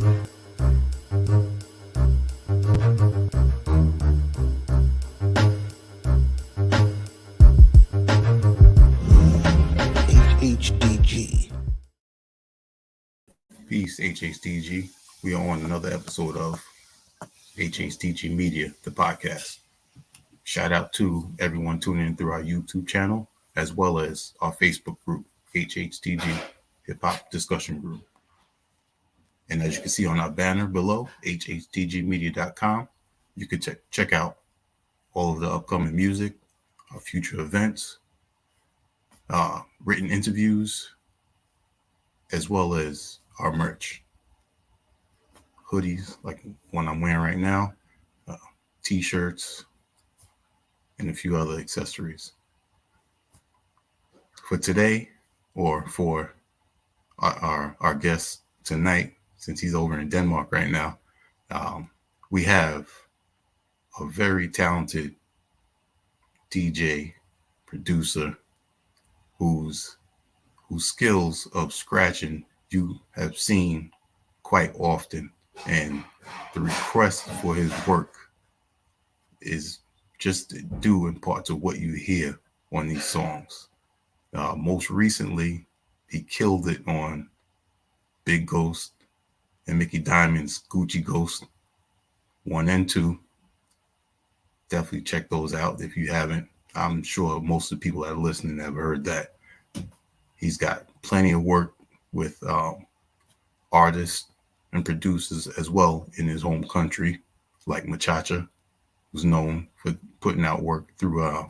HHDG. Peace, HHDG. We are on another episode of HHDG Media, the podcast. Shout out to everyone tuning in through our YouTube channel, as well as our Facebook group, HHDG Hip Hop Discussion Group. And as you can see on our banner below, hhdgmedia.com, you can check out all of the upcoming music, our future events, written interviews, as well as our merch. Hoodies, like one I'm wearing right now, t-shirts, and a few other accessories. For today, or for our guest tonight, since he's over in Denmark right now, we have a very talented DJ, producer, whose skills of scratching you have seen quite often, and the request for his work is just due in part to what you hear on these songs. Most recently, he killed it on Big Ghost and Mickey Diamond's Gucci Ghost 1 and 2. Definitely check those out if you haven't. I'm sure most of the people that are listening have heard that. He's got plenty of work with artists and producers as well in his home country, like Machacha, who's known for putting out work through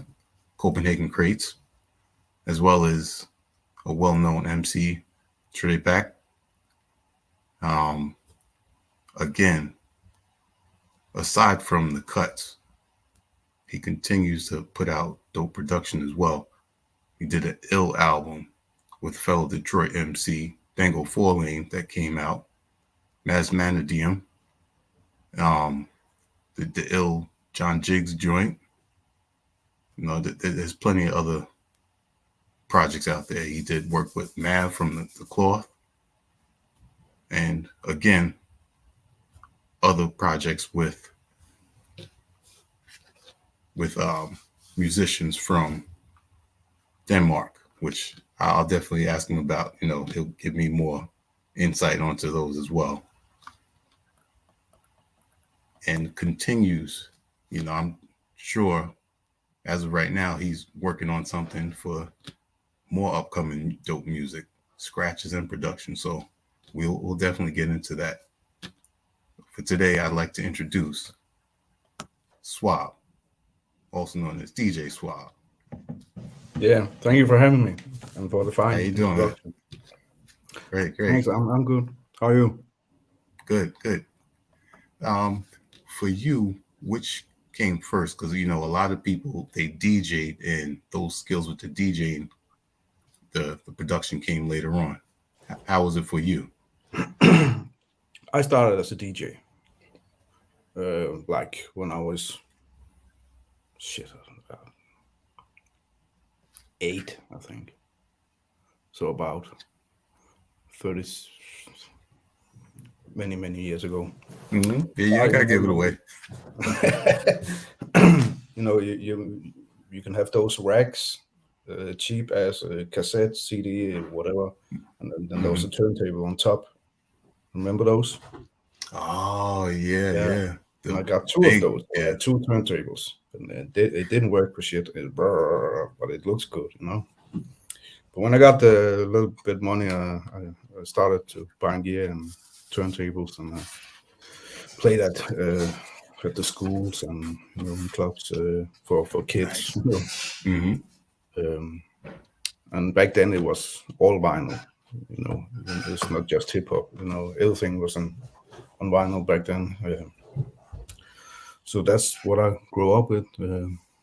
Copenhagen Crates, as well as a well-known MC, Trepak. Again, aside from the cuts, he continues to put out dope production as well. He did an ill album with fellow Detroit MC Dango 4-Lane that came out, Maz Manadium, the ill John Jiggs joint. You know, there's plenty of other projects out there. He did work with Mav from the Cloth, and again, other projects with musicians from Denmark, which I'll definitely ask him about. You know, he'll give me more insight onto those as well. And continues, you know, I'm sure as of right now, he's working on something for more upcoming dope music, scratches and production. So we'll definitely get into that. For today, I'd like to introduce Swab, also known as DJ Swab. Yeah, thank you for having me and for the fine. How you doing, man? Great. Thanks, I'm good. How are you? Good. For you, which came first? Because, you know, a lot of people, they DJ'd, and those skills with the DJing, the production came later on. How was it for you? I started as a DJ, like when I was 8, I think. So about 30, many years ago. Mm-hmm. Yeah, I gotta give it away. You know, you can have those racks, cheap as a cassette, CD, whatever, and then there's a turntable on top. Remember those? Oh yeah. And I got two of those. Yeah, 2 turntables, and it didn't work for shit. But it looks good, you know. But when I got the little bit money, I started to buy gear and turntables, and play that at the schools and, you know, in clubs for kids. Nice. You know. And back then it was all vinyl. You know, it's not just hip hop. You know, everything was on vinyl back then. So that's what I grew up with,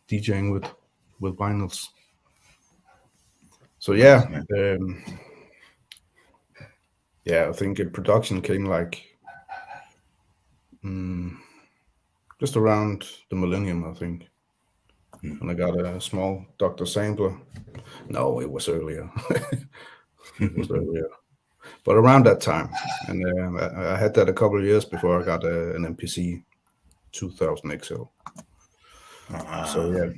DJing with vinyls. So yeah, I think production came like just around the millennium, I think. When I got a small Dr. Sampler. No, it was earlier. It was earlier. but around that time, and I had that a couple of years before I got an MPC 2000 XL. So yeah,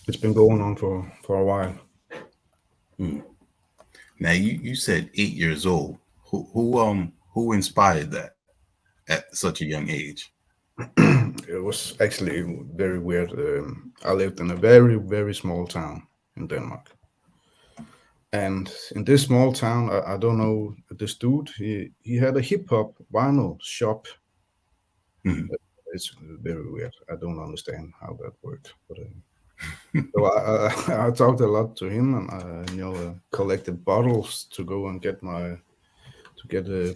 it's been going on for a while. Now you said 8 years old. Who inspired that at such a young age? It was actually very weird. I lived in a very, very small town in Denmark. And in this small town, I don't know, this dude, he had a hip hop vinyl shop. Mhm. It's very weird. I don't understand how that worked. But so I talked a lot to him, and collected bottles to go and get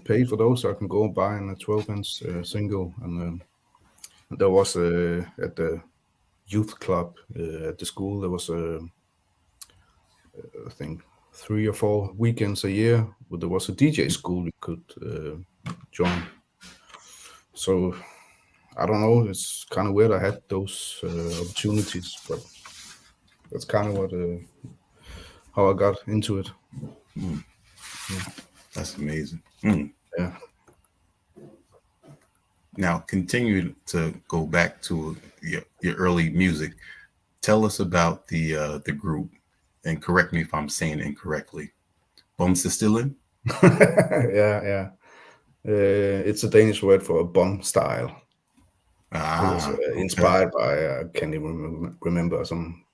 paid for those, so I can go and buy a 12-inch single. And there was at the youth club at the school, there was I think 3 or 4 weekends a year, there was a DJ school we could join. So I don't know, it's kind of weird I had those opportunities, but that's kind of what how I got into it. That's amazing. Yeah. Now, continue to go back to your early music. Tell us about the group, and correct me if I'm saying it incorrectly. Bomsestillen? Yeah. It's a Danish word for a bomb style. It was Okay. inspired by I can't even remember some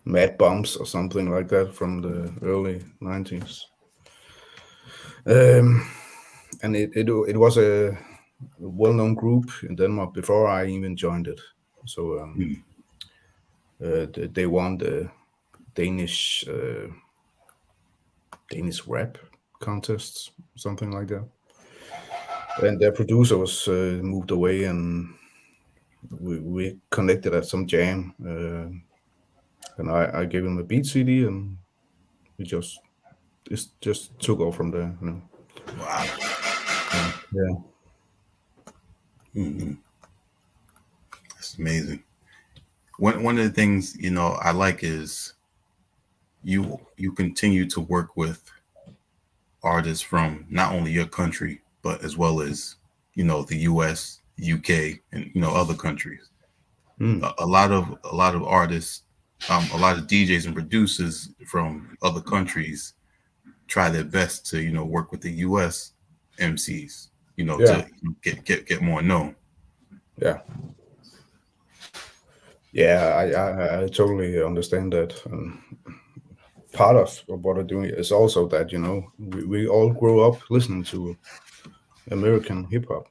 Mad Bombs or something like that from the early 90s. And it was a well-known group in Denmark before I even joined it. So they won the Danish rap contests, something like that. And their producer was moved away, and we connected at some jam. And I gave him a beat CD, and we just took off from there. Wow. Yeah. That's amazing. One of the things I like is you continue to work with artists from not only your country but as well as the U.S., UK, and other countries. A lot of artists, a lot of DJs and producers from other countries try their best to work with the U.S. MCs, Yeah. to get more known. Yeah. Yeah, I totally understand that. Part of what I'm doing is also that we all grow up listening to American hip hop.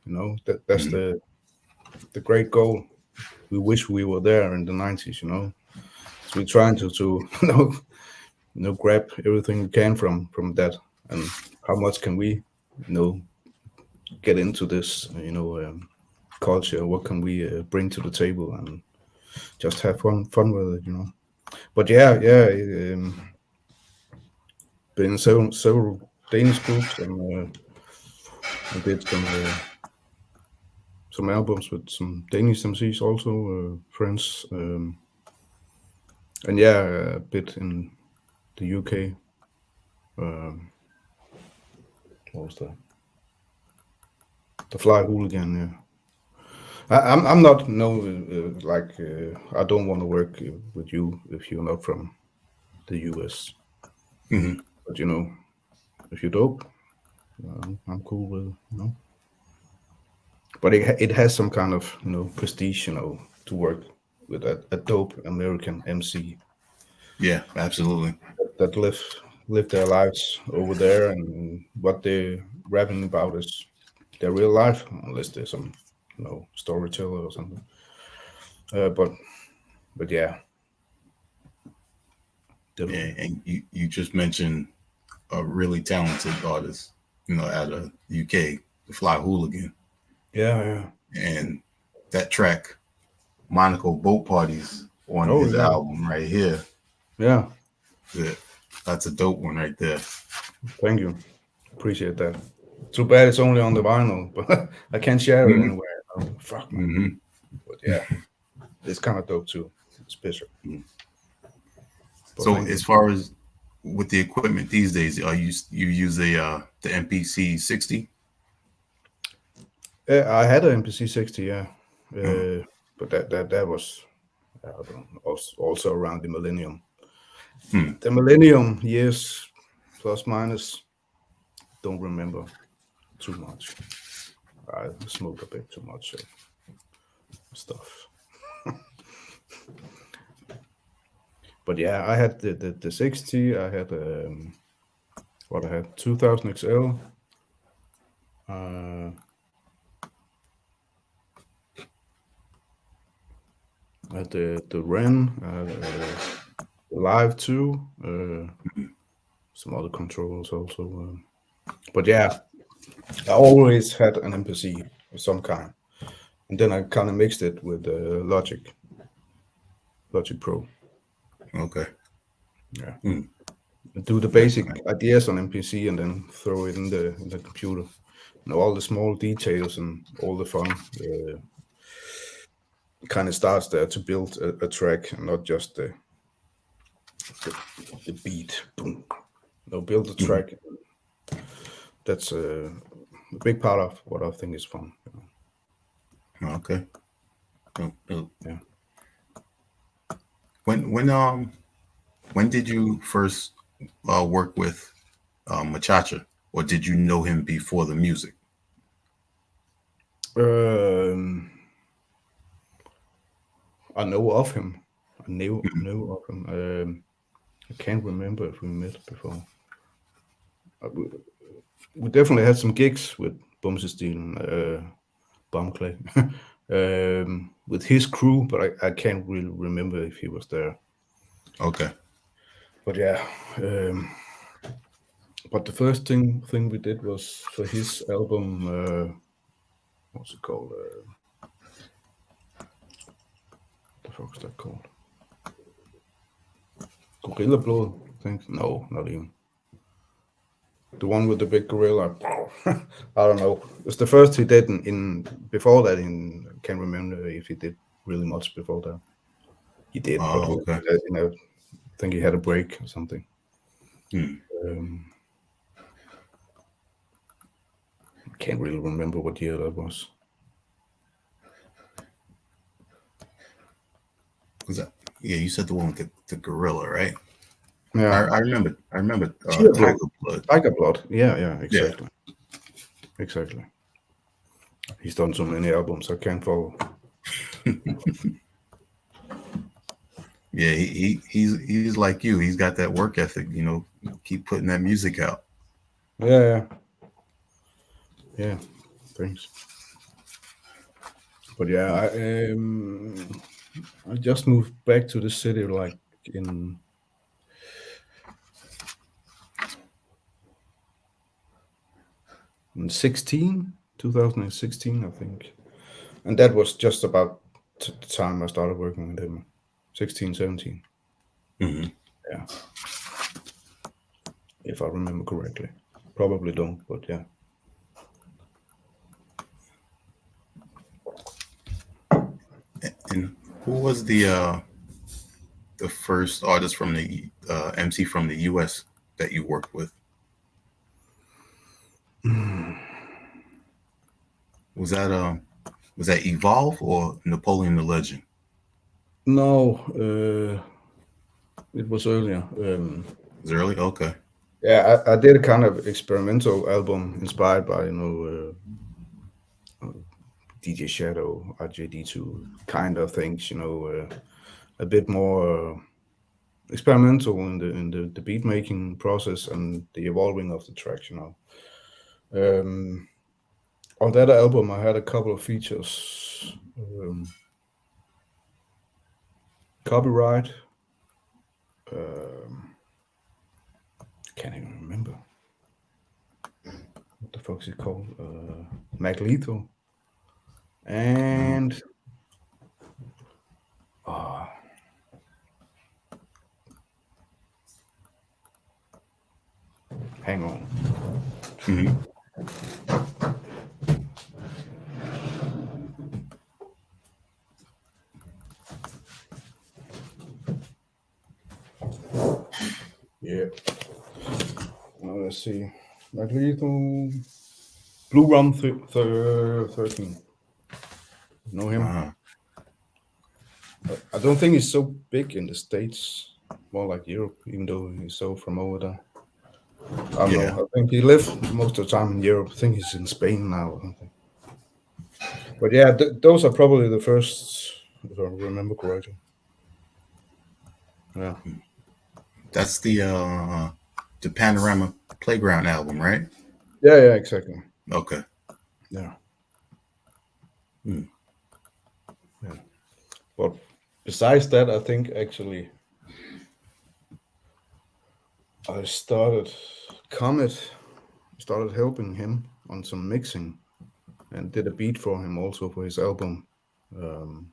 That's the great goal. We wish we were there in the 90s. So we're trying to grab everything we can from that, and how much can we get into this culture. What can we bring to the table, and just have fun with it. But yeah, been in several Danish groups, and I did some albums with some Danish MCs also, friends, and yeah, a bit in the UK. What was that? The Fly Hooligan. Yeah, I'm not I don't want to work with you if you're not from the US. Mm-hmm. But if you're dope, I'm cool with But it has some kind of prestige, to work with a dope American MC. Yeah, absolutely. That live their lives over there, and what they're rapping about is their real life, unless there's some storyteller or something. But yeah. Yeah, and you just mentioned a really talented artist, out of UK, the Fly Hooligan. Yeah. And that track, Monaco Boat Parties, on his yeah. album right here. Yeah. That's a dope one right there. Thank you. Appreciate that. Too bad it's only on the vinyl, but I can't share it anywhere. Fuck, man. Mm-hmm. But yeah, it's kind of dope too. It's special. So as far as with the equipment these days, are you use the MPC 60? I had an MPC 60, yeah, Oh, but that was I don't know, also around the millennium. hmm. The millennium years, plus minus, don't remember too much. I smoked a bit too much stuff. But yeah, I had the 60. I had what I had 2000 XL. Uh, I had the Ren, the Live 2, some other controllers also. But yeah, I always had an MPC of some kind, and then I kind of mixed it with Logic Pro. Okay. Yeah, Hmm. do the That's basic nice. ideas on MPC and then throw it in the computer. You know, all the small details and all the fun kind of starts there to build a track, and not just the, the beat. Boom. No, build the Mhm. track. That's a big part of what I think is fun. Okay. Oh, oh. Yeah. When when did you first work with Machacha, or did you know him before the music? Um, I know of him. I knew of him. I can't remember if we met before. We definitely had some gigs with Bumsestein, Bumclay, with his crew, but I can't really remember if he was there. Okay. But yeah, but the first thing we did was for his album. What's it called? What the fuck is that called? Gorilla Blood, I think. No, not even. The one with the big gorilla. I don't know. It's the first he did in before that. Can't remember if he did really much before that. He did, but Oh, okay. I think he had a break or something. Hmm. Um, can't really remember what year that was. Was that? Yeah, you said the one with the gorilla, right? Yeah, I remember. I remember Cheer Blood, Tiger Blood. Tiger Blood. Yeah, Yeah. exactly, exactly. He's done so many albums, I can't follow. Yeah, he's like you. He's got that work ethic. Keep putting that music out. Yeah. Thanks. But yeah, I just moved back to the city like in 2016, I think. And that was just about the time I started working with him. 16, 17. Hmm. Yeah, if I remember correctly. Probably don't, but yeah. And who was the first artist from the MC from the U.S. that you worked with? Was that Evolve or Napoleon the Legend? No, it was earlier. Was it early? Okay. Yeah, I did a kind of experimental album inspired by, DJ Shadow, RJD2 kind of things, a bit more experimental in the beat making process and the evolving of the tracks. On that album, I had a couple of features. Copyright. Um, can't even remember what the fuck is it called. Mac Lethal Mm. and uh, hang on. Hmm. Yeah. let's see. Magneto, Blue Rum 13. You know him? Uh-huh. I don't think he's so big in the States, more like Europe, even though he's so from over there. I don't Yeah. know. I think he lived most of the time in Europe. I think he's in Spain now or something. But yeah, those are probably the first, if I remember correctly. Yeah. That's the Panorama Playground album, right? Yeah, exactly. Okay. Yeah. Hmm. Yeah. But besides that, I think actually I started helping him on some mixing and did a beat for him also for his album. Um,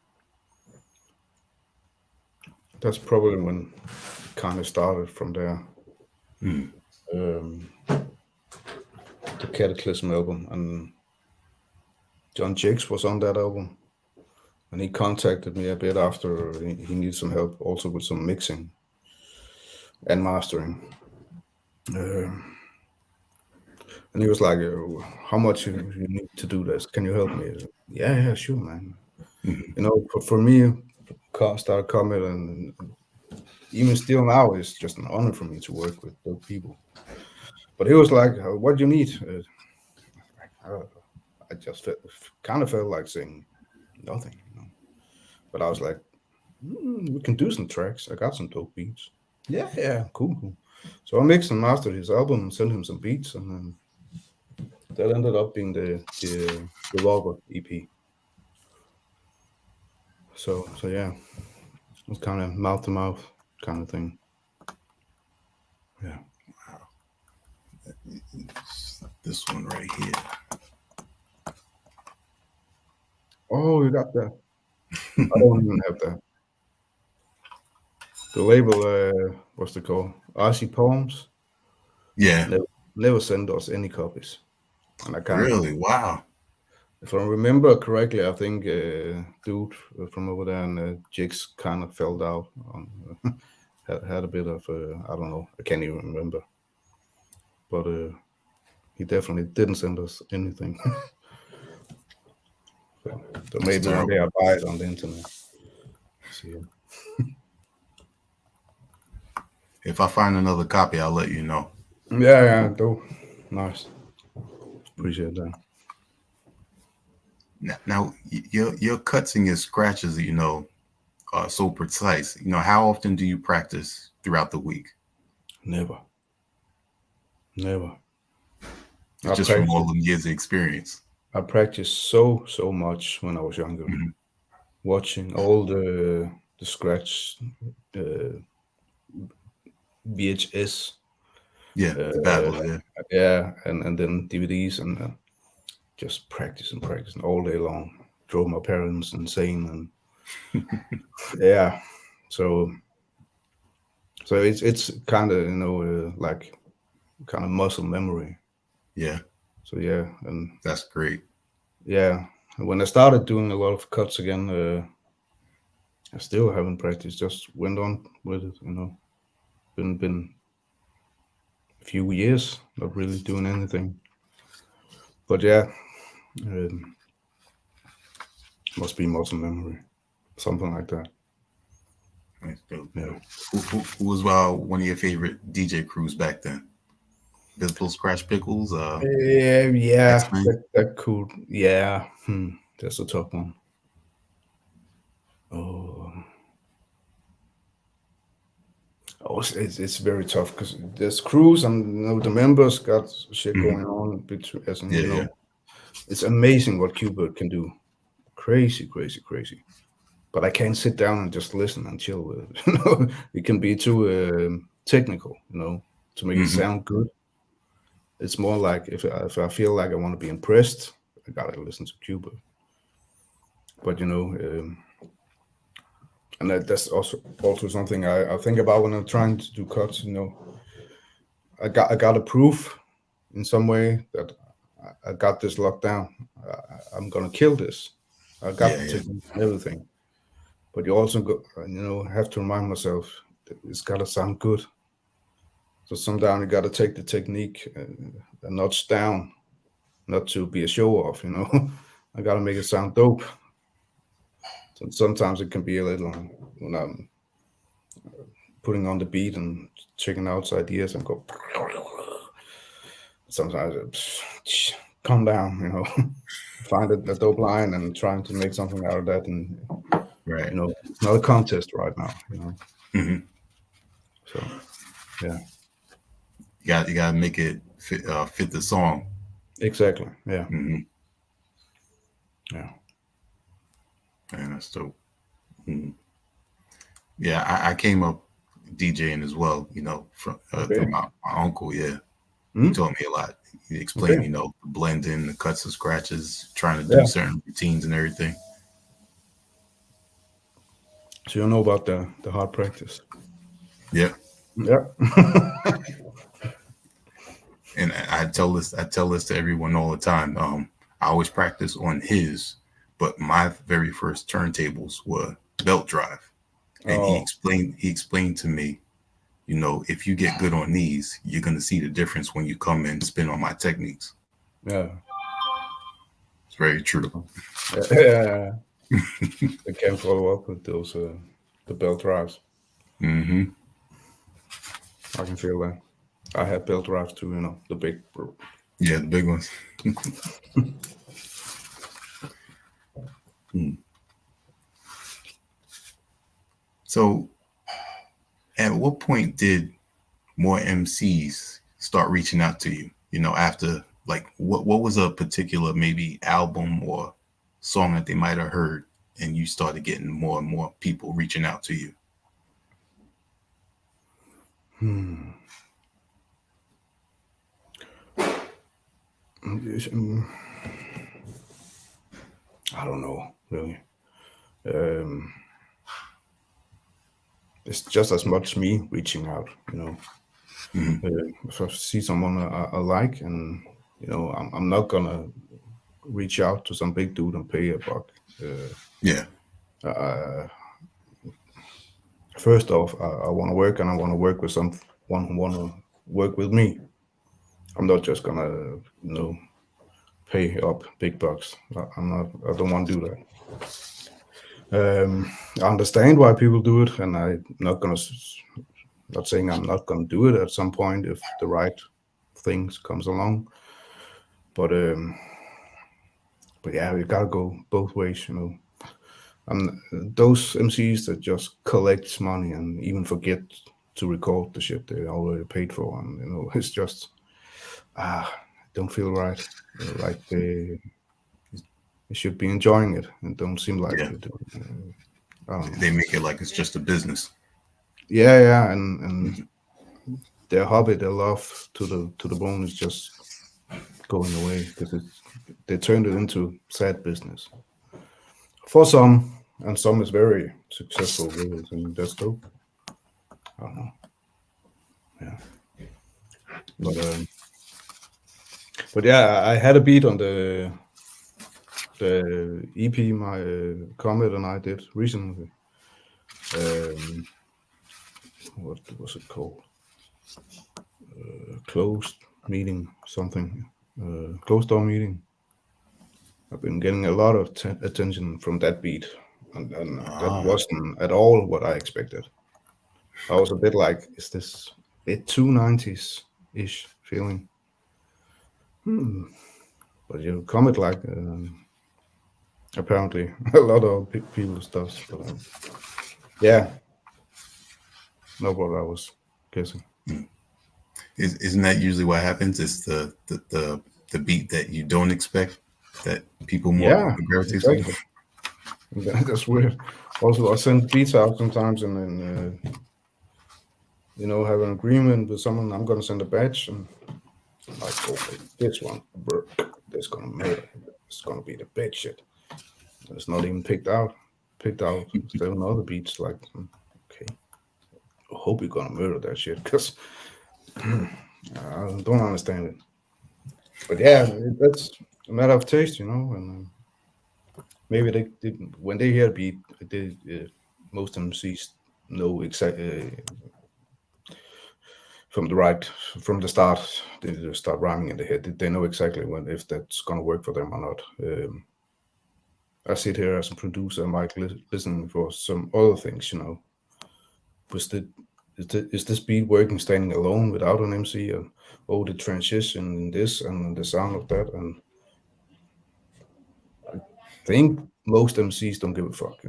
that's probably when it kind of started from there. Hmm. Um, the Cataclysm album, and John Jakes was on that album, and he contacted me a bit after he needed some help also with some mixing and mastering. Um and he was like, "How much you need to do this? Can you help me?" Yeah, sure, man. Hmm. You know, for me, start coming, and even still now, it's just an honor for me to work with those people. But he was like, "What do you need?" I, I just kind of felt like saying nothing, you know. But I was like, we can do some tracks. I got some dope beats. Yeah, cool. So I mixed and mastered his album and sent him some beats, and then that ended up being the Revolver EP. So yeah, it was kind of mouth to mouth kind of thing. Yeah. This one right here. Oh, you got that? I don't even have that. The label, what's it called? RC Poems. Yeah. Never send us any copies, and I kind of, Really? Wow. if I remember correctly, I think dude from over there and Jigs kind of fell out on, had a bit of I don't know, I can't even remember, but he definitely didn't send us anything. So That's maybe one day terrible. I'll buy it on the internet. See. If I find another copy, I'll let you know. Yeah, though. Nice. Appreciate that. Now, your cuts and your scratches, are so precise. How often do you practice throughout the week? Never. Never. I Just from all practiced them years of experience. I practiced so much when I was younger, Hmm. watching all the scratch uh, VHS, Yeah, the uh, battles. Yeah. yeah, and then DVDs, and just practicing all day long. Drove my parents insane, and yeah, so it's kind of like kind of muscle memory. Yeah, So yeah, and that's great. yeah, when I started doing a lot of cuts again, I still haven't practiced. Just went on with it, you know. Been a few years not really doing anything, but yeah, um, must be muscle memory, something like that. That's dope, Yeah. dope. Who was one of your favorite DJ crews back then? Visible Scratch Pickles, Yeah, X-Men. that cool. Yeah, that's a tough one. Oh, it's very tough because there's crews and the members got shit Hmm. going on between, as in, Yeah, yeah. it's amazing what Qbert can do. Crazy, crazy, crazy. But I can't sit down and just listen and chill with it. It can be too technical, to make it Hmm. sound good. It's more like if I feel like I want to be impressed, I gotta listen to Cuba. But and that's also something I think about when I'm trying to do cuts. I got to prove in some way that I got this locked down. I'm gonna kill this. I got Yeah, the yeah. technique and everything. But you also have to remind myself that it's gotta sound good. So sometimes you got to take the technique a notch down, not to be a show off. I got to make it sound dope. So sometimes it can be a little when I'm putting on the beat and checking out ideas and go. Sometimes calm down, find a dope line and trying to make something out of that. And Right. it's not a contest right now. Mm-hmm. So yeah, You got to make it fit the song. exactly. Yeah. Mm-hmm. Yeah. And that's dope. Mm-hmm. Yeah, I came up DJing as well. Through Okay. my uncle. Yeah, he Hmm? taught me a lot. He explained, Okay. the blending, the cuts and scratches, trying to do Yeah. certain routines and everything. So you know about the hard practice. Yeah. Yeah. And I tell this to everyone all the time. I always practice on his, but my very first turntables were belt drive, and Oh, he explained to me, if you get good on these, you're gonna see the difference when you come and spin on my techniques. yeah. It's very true. Yeah. I can follow up with those the belt drives. Mm-hmm. I can feel that. I had belt drives too. The big. Yeah, the big ones. Hmm. So, at what point did more MCs start reaching out to you? After, like, what was a particular maybe album or song that they might have heard, and you started getting more and more people reaching out to you? Hmm. I don't know really. Um, it's just as much me reaching out. Mm-hmm. If I see someone I like, and I'm not gonna reach out to some big dude and pay a buck. Yeah. Uh, First off, I want to work, and I want to work with someone who want to work with me. I'm not just gonna, pay up big bucks. I'm not. I don't want to do that. I understand why people do it, and I'm not gonna. Not saying I'm not gonna do it at some point if the right things comes along. But yeah, we gotta go both ways. And those MCs that just collect money and even forget to record the shit they already paid for, and it's just don't feel right. Like they should be enjoying it and don't seem like Yeah. they do. I don't know. They make it like it's just a business. Yeah, yeah, and their hobby, their love to the bone is just going away because they turned it into sad business for some, and some is very successful with it, and that's dope. I don't know. Yeah, but um, but yeah, I had a beat on the EP my Comet and I did recently. Um, what was it called? Closed meeting something. Closed door meeting. I've been getting a lot of attention from that beat, and that Ah, wasn't at all what I expected. I was a bit like, is this bit too 90s ish feeling? Hmm. But Comet like apparently a lot of people stuff. But yeah, not what I was guessing. isn't that usually what happens? It's the beat that you don't expect that people more Yeah, gravitate to. exactly. That's weird. Also, I send beats out sometimes, and then have an agreement with someone. I'm gonna send a batch, and like, okay, this one, that's gonna murder. It's gonna be the big shit. It's not even picked out. Picked out 7 other beats. Like, okay, I hope you're gonna murder that shit because I don't understand it. But yeah, that's a matter of taste. And maybe they didn't when they hear a beat. Most MCs know exactly from the start. They just start rhyming in the head. They know exactly if that's gonna work for them or not. I sit here as a producer, I might listen for some other things, Was the is this beat working standing alone without an MC? And the transition in this and the sound of that, and I think most MCs don't give a fuck,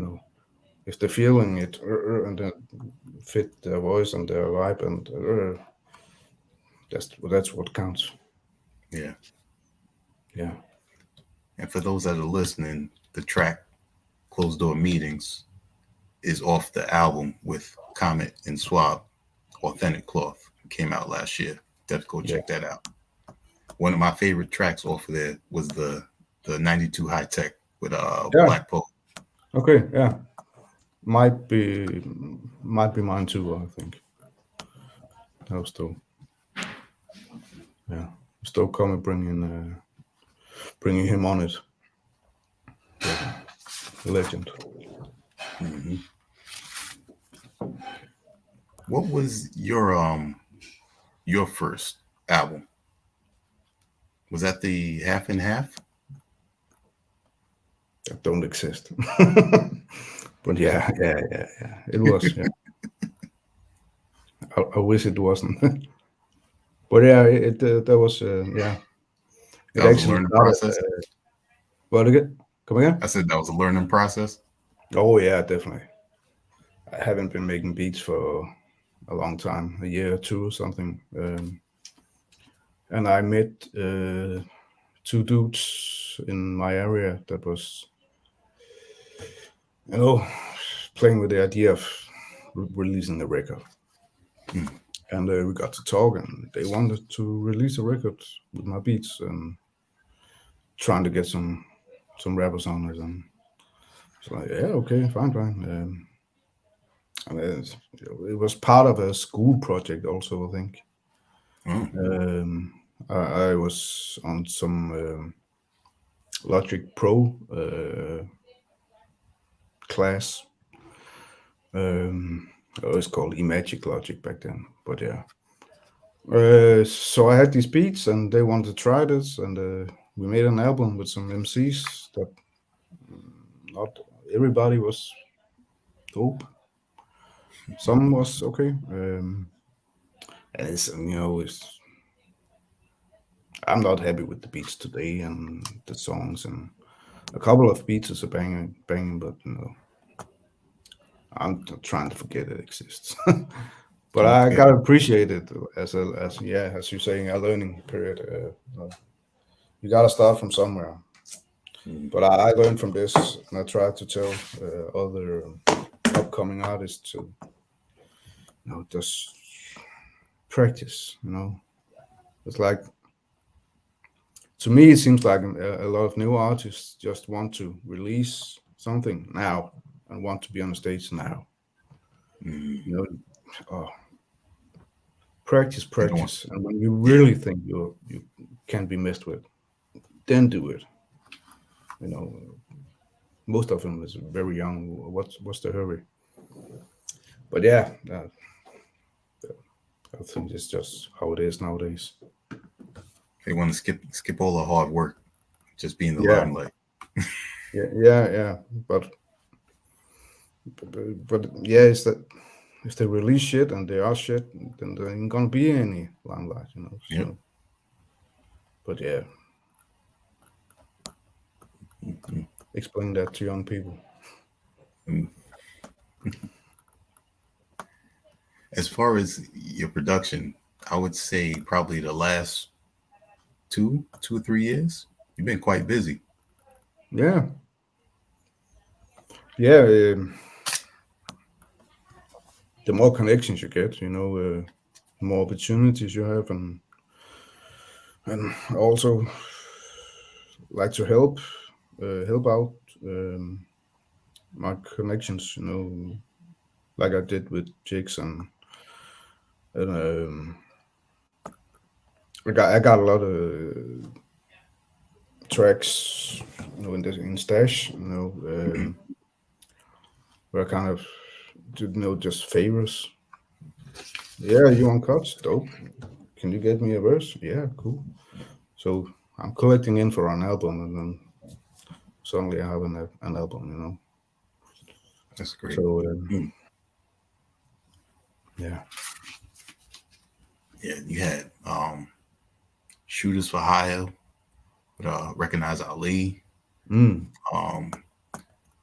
if they're feeling it and then fit their voice and their vibe, and that's what counts. Yeah. Yeah. And for those that are listening, the track "Closed Door Meetings" is off the album with Comet and Swab, "Authentic Cloth." It came out last year. Definitely go check that out. One of my favorite tracks off of there was the 92 High Tech with Black Poet. Okay, yeah. Might be mine too, I think. That was still, yeah. Still coming bringing him on it. Yeah. Legend. Mm-hmm. What was your first album? Was that the Half and Half? That don't exist. But yeah. It was. Yeah. I wish it wasn't. But yeah, that was yeah. It That was a actually learning started. process. What again? Come again? I said that was a learning process. Oh yeah, definitely. I haven't been making beats for a long time, a year or two or something. And I met two dudes in my area that was, playing with the idea of releasing a record. And we got to talk, and they wanted to release a record with my beats and trying to get some rappers on it. And it's like, yeah, okay, fine. And it was part of a school project also, I think. I was on some Logic Pro class. It was called Imagic Logic back then, but yeah. So I had these beats, and they wanted to try this, and we made an album with some MCs that not everybody was dope. Some was okay. And I'm not happy with the beats today and the songs, and a couple of beats is a banging, but I'm trying to forget it exists. But okay. I gotta appreciate it as you're saying, a learning period. You gotta start from somewhere. But I learned from this, and I try to tell other upcoming artists to, just practice. It's like, to me, it seems like a lot of new artists just want to release something now and want to be on the stage now. Practice, and when you really think you can't be messed with, then do it. Most of them is very young. What's the hurry? But yeah, I think it's just how it is nowadays. They want to skip all the hard work, just be in the limelight. yeah. But yeah, it's that if they release shit and they are shit, then there ain't gonna be any limelight, So. Yep. But yeah. Explain that to young people. As far as your production, I would say probably the last 2 or 3 years, you've been quite busy. Yeah. The more connections you get, the more opportunities you have, and also like to help out my connections, like I did with Jigs, and I got a lot of tracks, in stash, where I kind of did just favors. Yeah, you on cuts? Dope. Can you get me a verse? Yeah, cool. So I'm collecting in for an album, and then suddenly I have an album, you know. That's great. So Mm. yeah, Yeah, you had Shooters for Hire with Recognize Ali. mm, Um,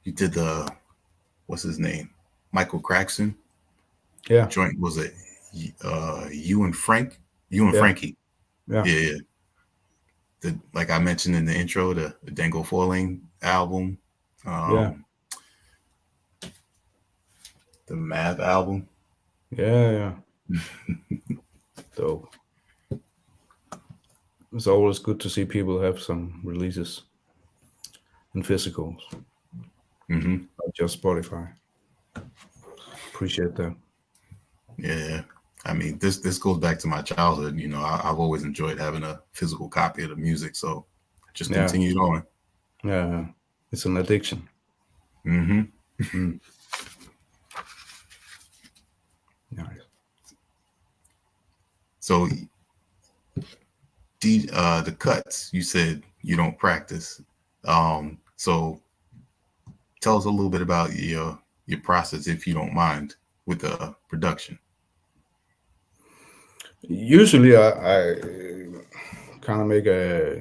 you did the what's his name? Michael Craxton yeah, joint was it you and Frank? You and yeah, Frankie. yeah, Yeah, yeah. Like I mentioned in the intro, the Dango Foiling album, yeah, um, the Math album. yeah, yeah. So it's always good to see people have some releases in physicals, Hmm. not just Spotify. Appreciate that. Yeah. I mean, this goes back to my childhood. You know, I've always enjoyed having a physical copy of the music, so I just Yeah, continued on. yeah, yeah. It's an addiction. Hmm. Mm. Nice. So, the cuts you said you don't practice. So tell us a little bit about your process, if you don't mind, with the production. Usually, I kind of make a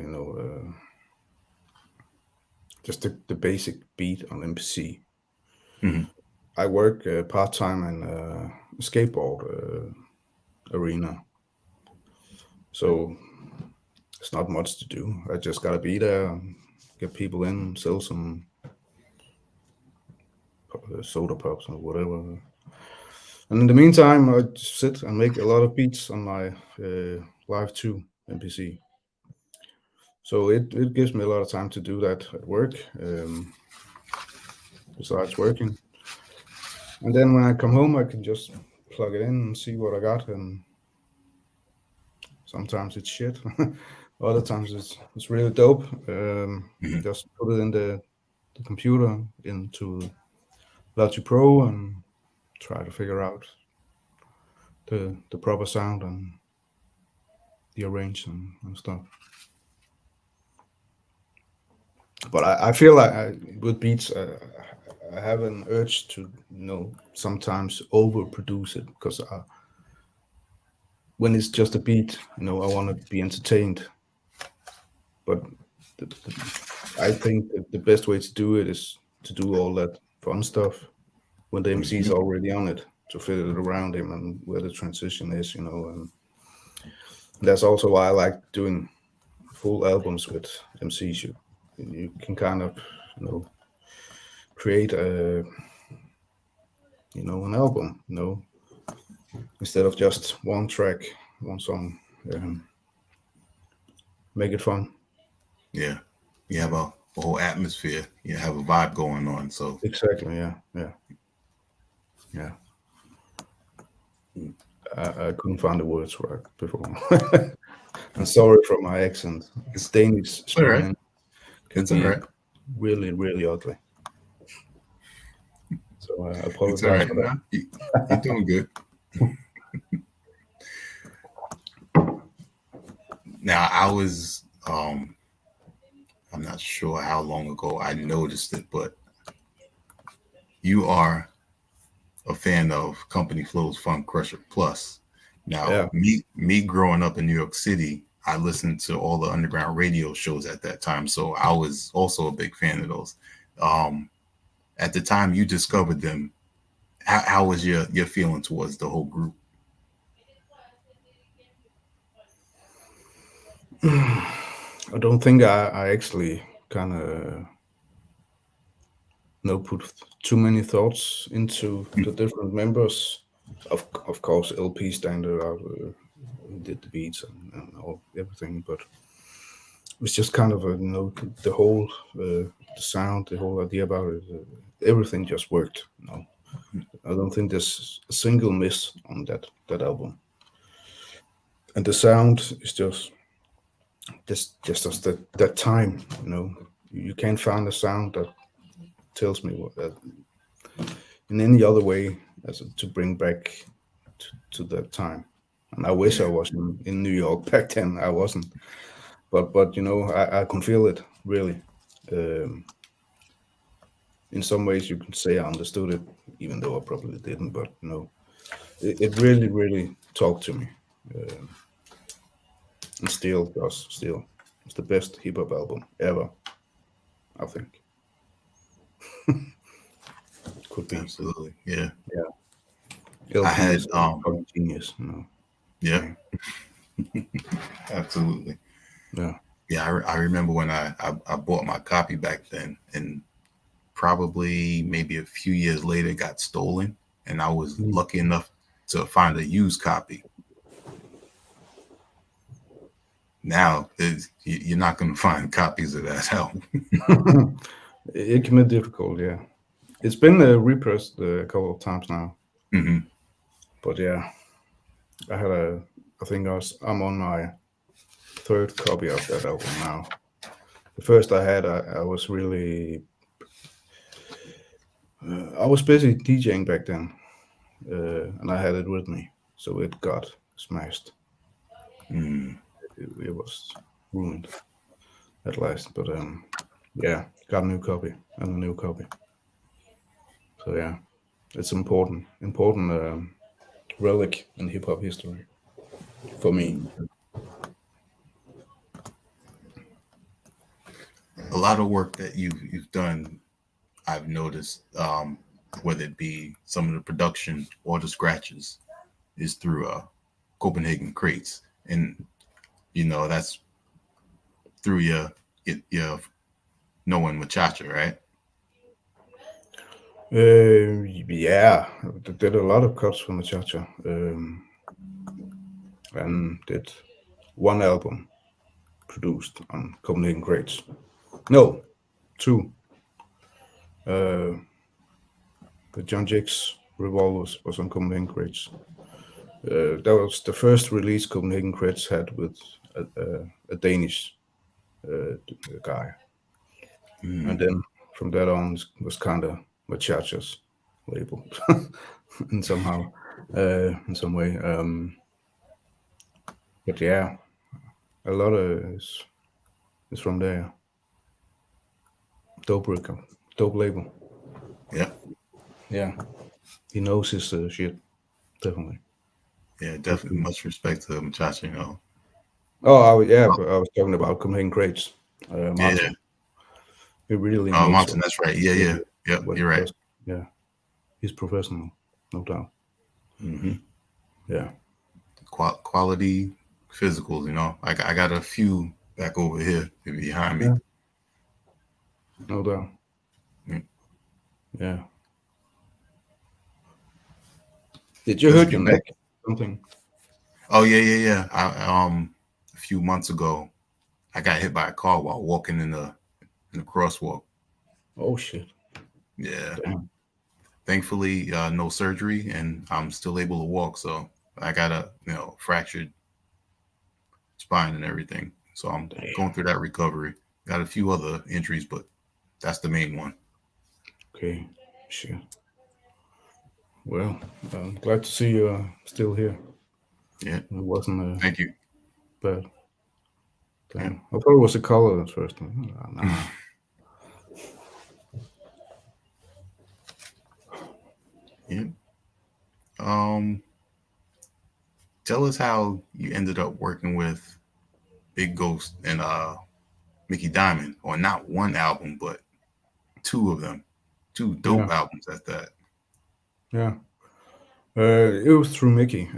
just the basic beat on MPC. Hmm. I work part time in a skateboard arena, so it's not much to do. I just gotta be there, get people in, sell some soda pops or whatever. And in the meantime, I just sit and make a lot of beats on my Live 2 MPC. So it gives me a lot of time to do that at work, besides working. And then when I come home, I can just plug it in and see what I got. And sometimes it's shit. Other times it's really dope. Hmm. Just put it in the computer into Logic Pro and try to figure out the proper sound and the arrange and stuff. But I feel like with beats, I have an urge to sometimes overproduce it because when it's just a beat, I want to be entertained. But I think that the best way to do it is to do all that fun stuff when the MC is Hmm. already on it, to fit it around him and where the transition is, and that's also why I like doing full albums with MCs. You can kind of, you know, create an album, instead of just one track, one song. Um, make it fun. Yeah, you have a whole atmosphere. You have a vibe going on. So Exactly. Yeah. Yeah. Yeah. I couldn't find the words right before. I'm sorry for my accent. it's, Danish it's all right. speaking can It's all be right. really, really ugly. So I It's all apologize right. for No, that. you're doing good. Now I was I'm not sure how long ago I noticed it, but you are a fan of Company Flow's Funk Crusher Plus. Now, Yeah. me growing up in New York City, I listened to all the underground radio shows at that time, so I was also a big fan of those. Um, at the time you discovered them, how was your feeling towards the whole group? I don't think I actually kind of put too many thoughts into the different members. Of course, LP standard out who did the beats and all everything, but it's just kind of the whole the sound, the whole idea about it, everything just worked. I don't think there's a single miss on that album, and the sound is just as that time. You can't find a sound that tells me what that in any other way as to bring back to that time. And I wish I was in New York back then. I wasn't, but you know, I can feel it really. Um, in some ways, you can say I understood it, even though I probably didn't. But you know, it really, really talked to me, um, and still does. Still, it's the best hip hop album ever. I think could be. Absolutely. Yeah. Yeah, I LP had is fucking genius. You know, yeah, saying. absolutely. Yeah. Yeah, I remember when I bought my copy back then, and probably maybe a few years later it got stolen, and I was Mm. lucky enough to find a used copy. Now you're not going to find copies of that album. It can be difficult. Yeah, it's been repressed a couple of times now. Hmm. But yeah, I had a. I think I'm on my third copy of that album now. The first I had, I was really. I was busy DJing back then, and I had it with me, so it got smashed. Mm. It was ruined at last. But yeah, got a new copy and a new copy. So yeah, it's important relic in hip hop history for me. A lot of work that you've done, I've noticed, whether it be some of the production or the scratches, is through Copenhagen crates, and that's through your knowing Machacha, right? Yeah, did a lot of cuts from the Cha-Cha, and did one album produced on Copenhagen Crates. No, two. Uh, the John Jakes Revolvers was on Copenhagen Crates. That was the first release Copenhagen Crates had with a Danish guy, and Mm. then from that on was kind of Machacha's label, and somehow, in some way. But yeah, a lot of is from there. Dope record, dope label. Yeah, Yeah, he knows his shit definitely. yeah, Good definitely. dude. Much respect to Machacha. Oh, yeah, but I was talking about Copenhagen Crates, Yeah, Martin. He really knows Monson. That's right. Yeah, what yeah, yep. what he You're right. does. Yeah, he's professional, no doubt. Hmm. Yeah, Quality physicals. I got a few back over here behind me. yeah, no doubt. Mm. Yeah. Did you Just hurt your getting back. neck? Something? Oh yeah, yeah, yeah. A few months ago, I got hit by a car while walking in the crosswalk. Oh shit! Yeah. Damn. Thankfully, no surgery, and I'm still able to walk. So I got a fractured spine and everything. So I'm Damn. going through that recovery. Got a few other injuries, but that's the main one. Okay. Shit. Well, I'm glad to see you still here. Yeah. It wasn't Thank you. bad. Yeah. Damn. I thought it was a color at first. Nah. Yeah. Um, Tell us how you ended up working with Big Ghost and Mickey Diamond on not one album, but two of them. Two Yeah. dope albums at that. Yeah. It was through Mickey.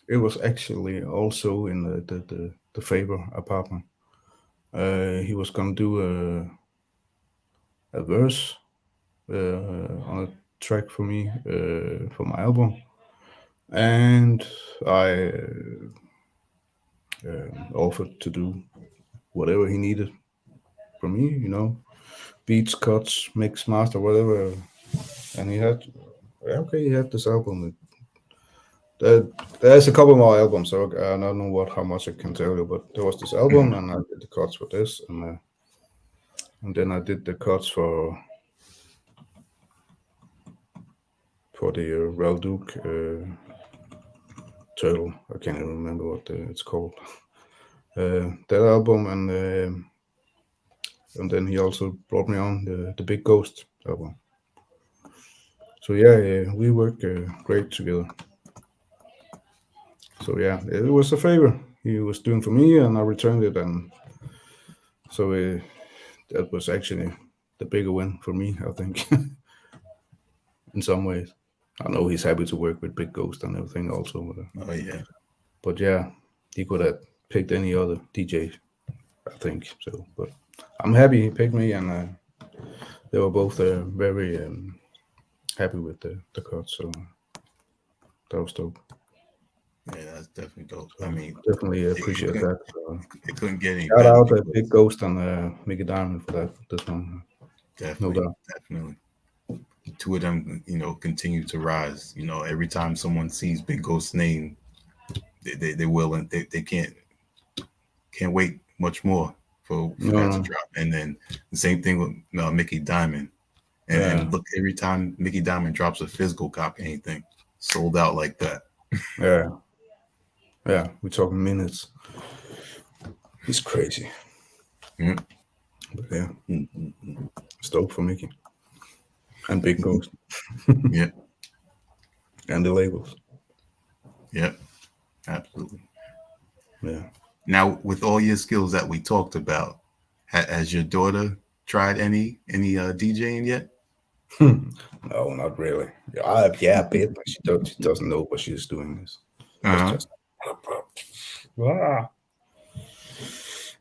It was actually also in the Faber apartment. He was gonna do a verse on a track for me for my album, and I offered to do whatever he needed from me. You know, beats, cuts, mix, master, whatever. And he had okay, he had this album. There's a couple more albums, so I don't know how much I can tell you, but there was this album, Mhm. and I did the cuts for this, and then I did the cuts for for the Ralduke Turtle. I can't even remember what it's called. That album, and then he also brought me on the Big Ghost album. So yeah, we work great together. So yeah, it was a favor he was doing for me, and I returned it, and so that was actually the bigger win for me, I think, in some ways. I know he's happy to work with Big Ghost and everything also, Oh yeah. but yeah, he could have picked any other DJ, I think. So, but I'm happy he picked me, and they were both very happy with the cut. So that was dope. Yeah, that's definitely dope. So I mean, definitely it appreciate couldn't that. So, it couldn't get any shout better out Big because Ghost and Mickey Diamond for this one, no definitely, doubt. definitely, two of them, continue to rise. Every time someone sees Big Ghost's name, they will, and they can't wait much more for No, that to no, drop. And then the same thing with Mickey Diamond. And yeah, look, every time Mickey Diamond drops a physical copy, anything sold out like that. yeah, yeah. We're talking minutes. It's crazy, Yeah. but yeah, Mm-hmm. it's dope for Mickey and Big Ghost Yeah. and the labels. Yeah. Absolutely. Yeah. Now, with all your skills that we talked about, has your daughter tried any DJing yet? No, not really. Yeah, a bit, but she doesn't know what she's doing. It's Uh-huh. just, ah.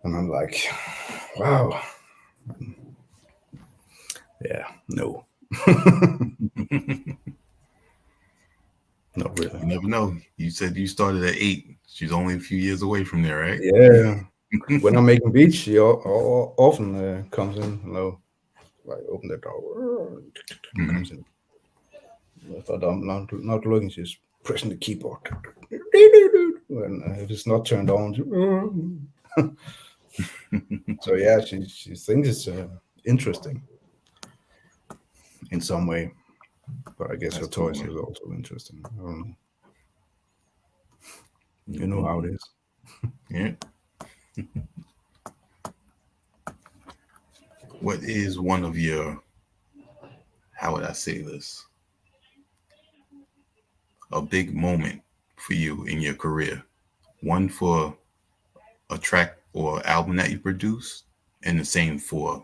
And I'm like, wow, yeah, no, You not really. never know. You said you started at 8. She's only a few years away from there, right? Yeah, when I'm making beats, she often comes in, like open the door, Hmm. comes in. If I'm not looking, she's pressing the keyboard. When if it's not turned on, so yeah, she thinks it's interesting in some way, but I guess her That's cool, toys man. is also interesting. I don't know. You know how Hmm. it is. Yeah. What is one of your, how would I say this, a big moment for you in your career? One for a track or album that you produced, and the same for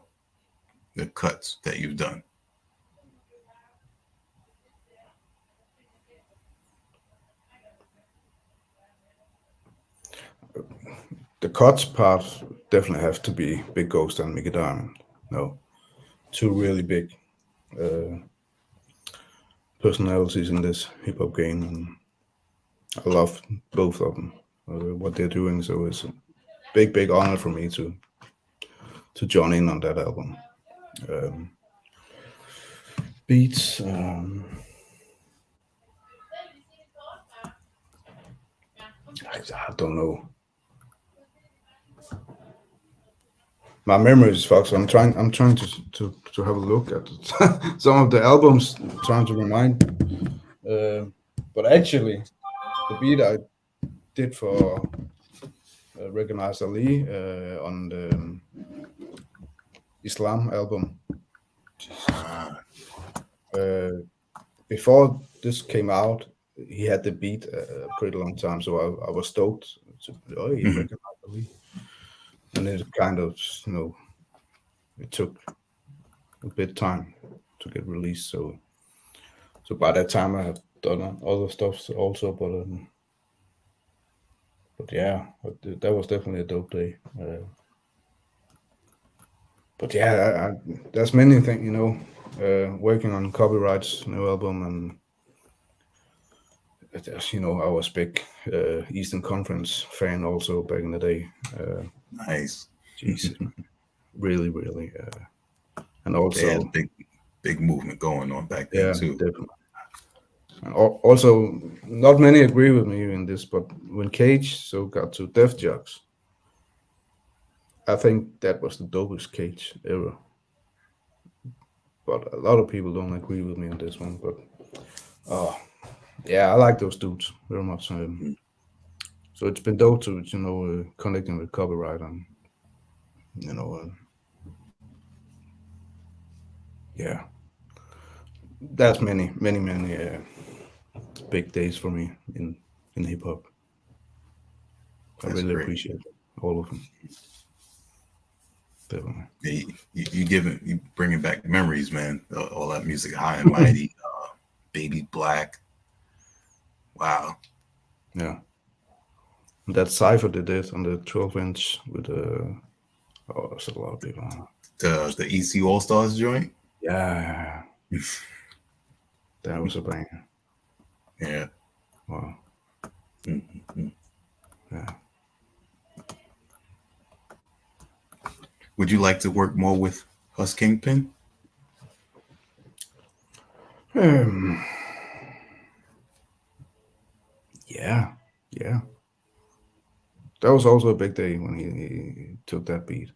the cuts that you've done. The cuts part definitely have to be Big Ghost and Mickey Diamond. No, two really big uh, personalities in this hip hop game, and I love both of them. What they're doing, so it's a big honor for me to join in on that album. Um, beats, I don't know. My memory is fucked. So I'm trying to have a look at some of the albums, trying to remind. Uh, but actually, the beat I did for Recognize Ali on the Islam album. Jesus. Ah, Uh, Before this came out, he had the beat a pretty long time, so I was stoked. Oh, he mhm. recognized Ali, and it kind of, it took a bit time to get released. So by that time, I had done other stuff also, but yeah, that was definitely a dope day. But yeah, there's many things, working on copyrights, new album, and I was big Eastern Conference fan also back in the day. Nice. Jesus, really, really, and They had a also, big movement going on back then yeah, too. definitely. And also, not many agree with me in this, but when Cage got to Def Jux, I think that was the dopest Cage ever. But a lot of people don't agree with me on this one. But Oh, yeah, I like those dudes very much. So it's been dope to connecting with copyright and you know yeah, that's many big days for me in hip hop. I That's really great. appreciate all of them. Definitely. Yeah, you bringing back memories, man. All that music, High and Mighty, Baby Black. Wow. Yeah, that cipher they did on the 12-inch with oh, there's a lot of people. The EC All Stars joint. Yeah, that was a banger. Yeah. Wow. Mhm. Yeah. Would you like to work more with Hus Kingpin? Um, yeah, yeah. That was also a big day when he took that beat.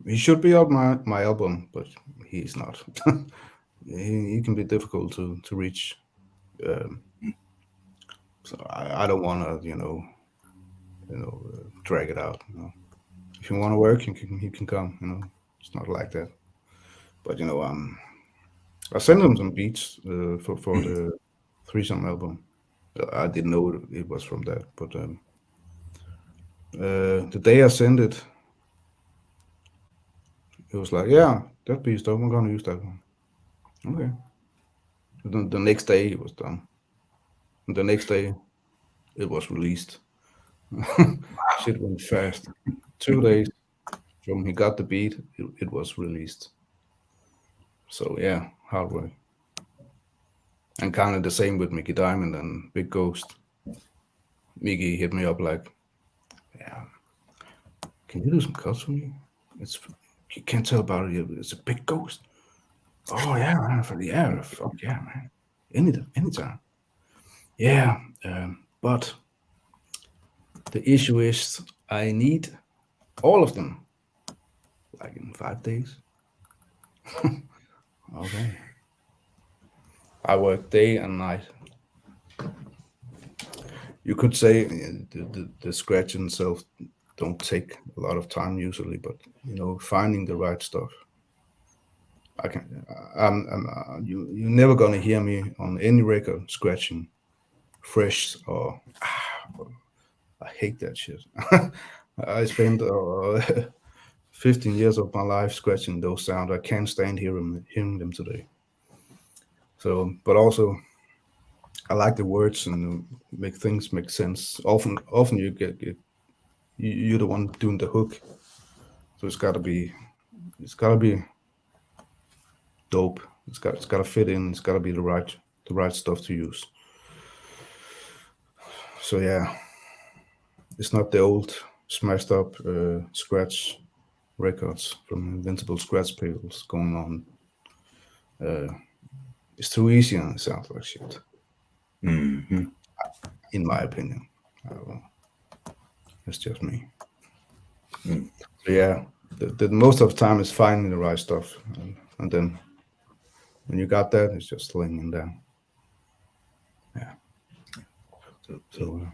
He should be on my album, but he's not. He can be difficult to reach. Um, so I don't want to, drag it out. If you want to work, you can come. It's not like that. But I sent him some beats for the threesome album. I didn't know it was from that, but the day I sent it, it was like, yeah, that beat's done. We're gonna use that one. Okay. The next day it was done. And the next day it was released. Shit went fast. 2 days from he got the beat, it was released. So yeah, hard work. And kind of the same with Mickey Diamond and Big Ghost. Mickey hit me up like, yeah, can you do some cuts for me? It's you can't tell about it. It's a Big Ghost. Oh yeah, man. Yeah, fuck yeah, man. Anytime. Yeah, but the issue is I need all of them like in 5 days. Okay. I work day and night. You could say the scratch itself don't take a lot of time usually, but finding the right stuff. I can. You're never gonna hear me on any record scratching fresh or I hate that shit. I spent 15 years of my life scratching those sounds. I can't stand hearing them today. So, but also I like the words and make things make sense. Often you're the one doing the hook, so it's gotta be dope. It's gotta fit in. It's gotta be the right stuff to use. So yeah, it's not the old smashed up scratch records from Invincible Scratch Pedals going on. It's too easy and it sounds like shit, Mm-hmm. in my opinion. That's just me. Mm. So yeah, the most of the time is finding the right stuff, and then when you got that, it's just laying it down. Yeah. So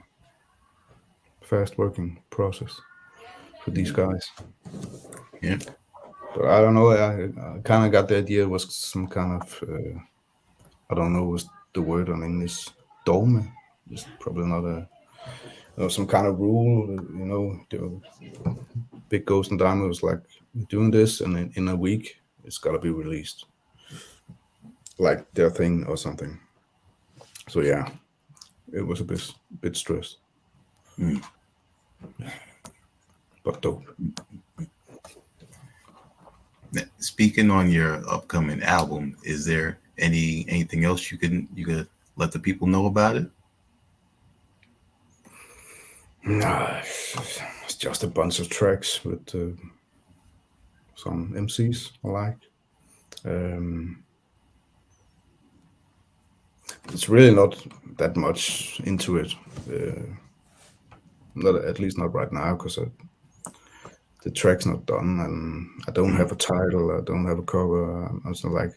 fast working process for these guys. Yeah. But I don't know. I kind of got the idea it was some kind of I don't know what's the word on English. Dome. It's probably not some kind of rule. The Big Ghost and Diamond was like doing this, and in a week it's got to be released, like their thing or something. So yeah, it was a bit stressed, Mm. but dope. Speaking on your upcoming album, is there anything else you could let the people know about it? Nah, it's just a bunch of tracks with some MCs I like. Um, it's really not that much into it. Not at least not right now because the track's not done and I don't have a title. I don't have a cover. I'm just like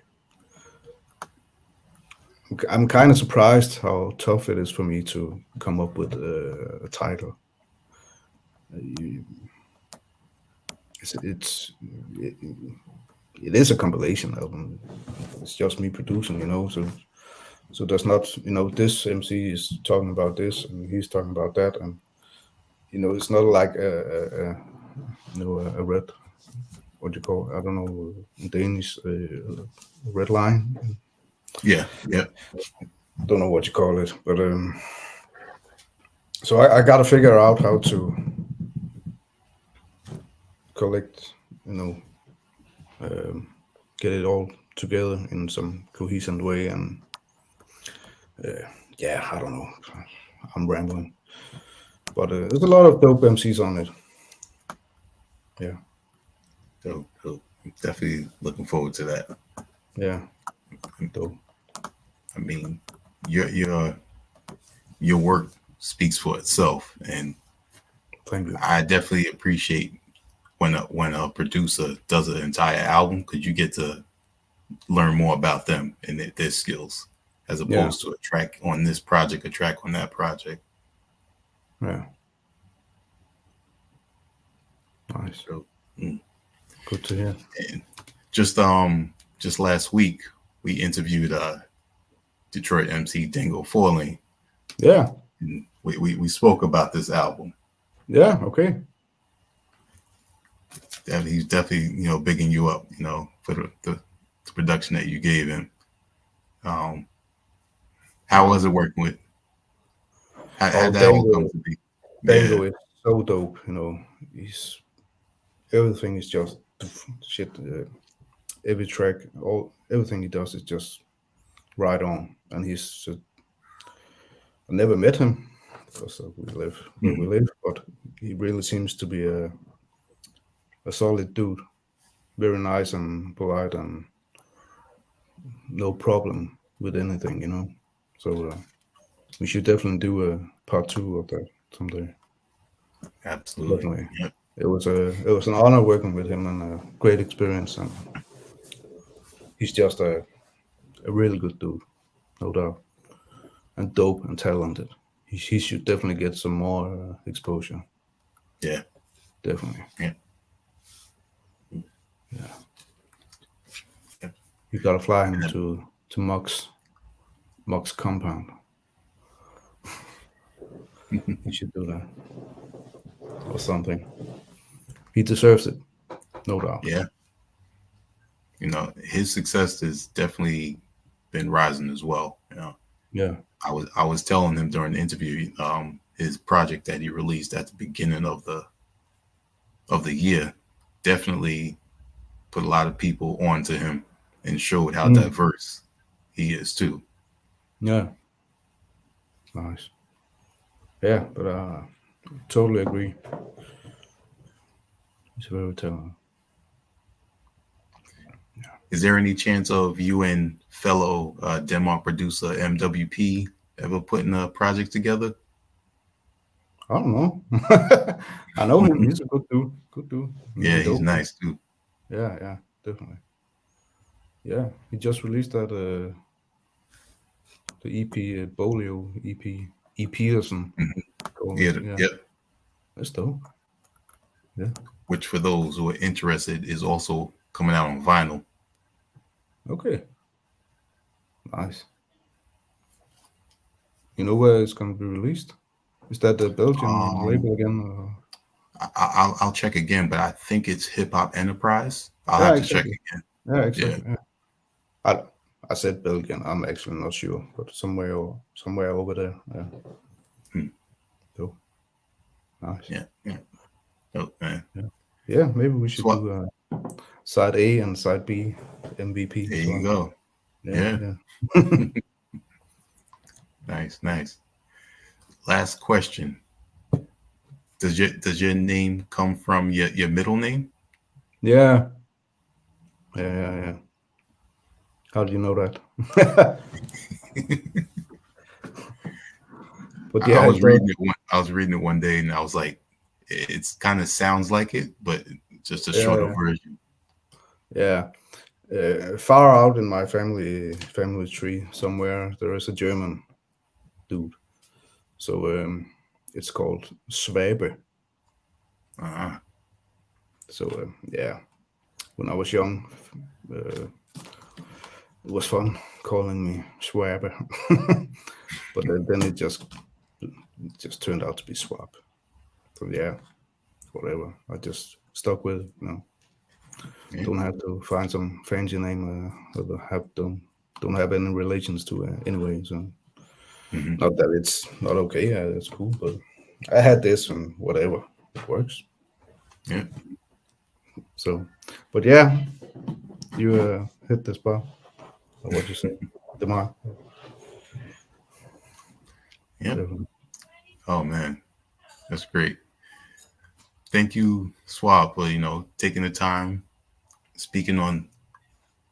I'm kind of surprised how tough it is for me to come up with a title. You- it's it, it is a compilation album. It's just me producing, So there's not, this MC is talking about this and he's talking about that, and it's not like a red, what do you call it? I don't know in Danish, red line. Yeah, yeah. Don't know what you call it, but so I got to figure out how to collect, get it all together in some cohesive way, and yeah, I don't know. I'm rambling, but there's a lot of dope MCs on it. Yeah, So definitely looking forward to that. yeah, dope. I mean, your work speaks for itself, and Thank you. I definitely appreciate when a producer does an entire album, because you get to learn more about them and their skills, as Yeah, opposed to a track on this project, a track on that project. yeah, nice. So, mm. Good to hear. And just last week we interviewed Detroit MC Dingo Forlane, Yeah, and we spoke about this album. yeah, okay. He's definitely bigging you up, for the production that you gave him. Um, how was it working with? How Oh, that all come to be? Dango Yeah. is so dope. He's everything is just shit. Every track, everything he does is just right on, and he's. I never met him because we live where we Mhm. live, but he really seems to be a solid dude. Very nice and polite, and no problem with anything. So we should definitely do a part two of that someday. Absolutely. Definitely. Yep. It was an honor working with him and a great experience, and he's just a really good dude, no doubt, and dope and talented. He should definitely get some more exposure. Yeah. Definitely. Yeah. Yeah. Yep. You gotta fly him to Mock's compound. You should do that or something. He deserves it, no doubt. Yeah. His success has definitely been rising as well. Yeah. I was telling him during the interview, his project that he released at the beginning of the year definitely put a lot of people onto him and showed how Mm. diverse he is too. Yeah. Nice. Yeah, but totally agree. He's very talented. Is there any chance of you and fellow Denmark producer MWP ever putting a project together? I don't know. I know him. He's a good dude. Good dude. Maybe Yeah, he's dope. nice too. Yeah, yeah, definitely. Yeah, he just released that the EP, Bolio EP, E. Peterson. Mhm. Called Yeah, it. Yeah, yeah. that's dope. Yeah. Which, for those who are interested, is also coming out on vinyl. Okay. Nice. You know where it's gonna be released? Is that the Belgian Um, label again? Or? I'll check again, but I think it's Hip Hop Enterprise. I'll Yeah, have to check exactly. again. Yeah, Yeah. exactly. Yeah. I I said Belgian. I'm actually not sure, but somewhere over there. Yeah. Hmm. Dope. Nice. Yeah. Yeah. Oh, man. Yeah. Yeah. Maybe we should Swap. do side A and side B MVP There as you well. go. Yeah. Yeah. Yeah. Nice. Nice. Last question. Does your name come from your middle name? Yeah. Yeah. Yeah. Yeah. How do you know that? But I yeah, was reading it. I was reading it one day, and I was like, it's kind of sounds like it, but just a shorter yeah, version. yeah. Far out in my family tree somewhere, there is a German dude. So it's called Swabe. Uh-huh. So yeah, when I was young, uh, it was fun calling me Swabe. But then it just turned out to be Swab. So yeah, whatever. I just stuck with it. Yeah. Don't have to find some fancy name. Don't have any relations to anyway. So Hmm. not that it's not okay. Yeah, it's cool, but I had this and whatever, it works. Yeah. So, but yeah, you hit the spot. Or what you say, the mark. Yep. Definitely. Oh man, that's great. Thank you, Swab, for taking the time, speaking on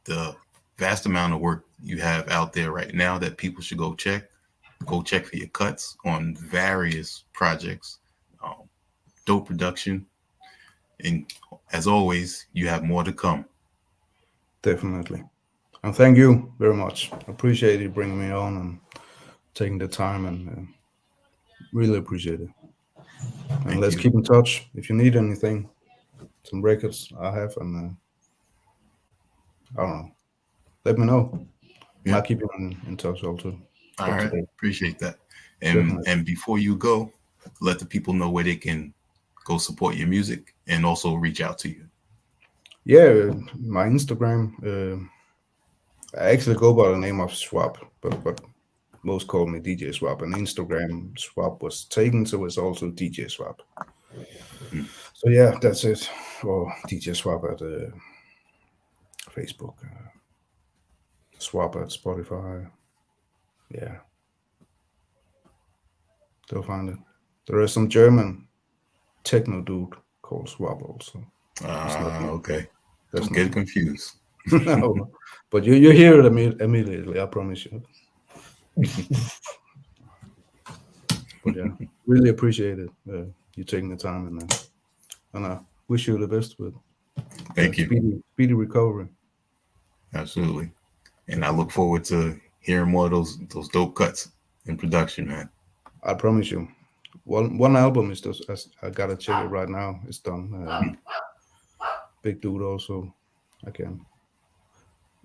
the vast amount of work you have out there right now that people should go check. Go check for your cuts on various projects. Um, Dope production, and as always, you have more to come. Definitely. And thank you very much. I appreciate you bringing me on and taking the time and really appreciate it. And Thank let's you. keep in touch. If you need anything, some records I have, and I don't know, let me know. And Yeah. I'll keep you in touch also, All up to right. date. Appreciate that. And Definitely. and before you go, let the people know where they can go support your music and also reach out to you. Yeah, my Instagram. I actually go by the name of Swap, but most call me DJ Swap. And Instagram Swap was taken, so it's also DJ Swap. Mm. So yeah, that's it. Or DJ Swap at Facebook, Swap at Spotify. Yeah, they'll find it. There is some German techno dude called Swap also. It's not me. Okay. That's Don't not get me. confused. No, but you hear it immediately. I promise you. But yeah, really appreciate it. You taking the time and I wish you the best with Thank you. speedy recovery. Absolutely. And I Definitely. look forward to hearing more of those dope cuts in production, man. I promise you. One album is just I gotta check it right now. It's done. Big dude also. I can.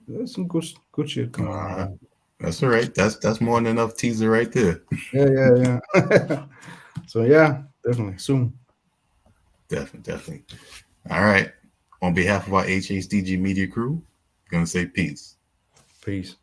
There's some good shit coming out Uh, there. that's all right. That's more than enough teaser right there. Yeah. So yeah, definitely soon. Definitely. All right. On behalf of our HHDG media crew, gonna say peace. Peace.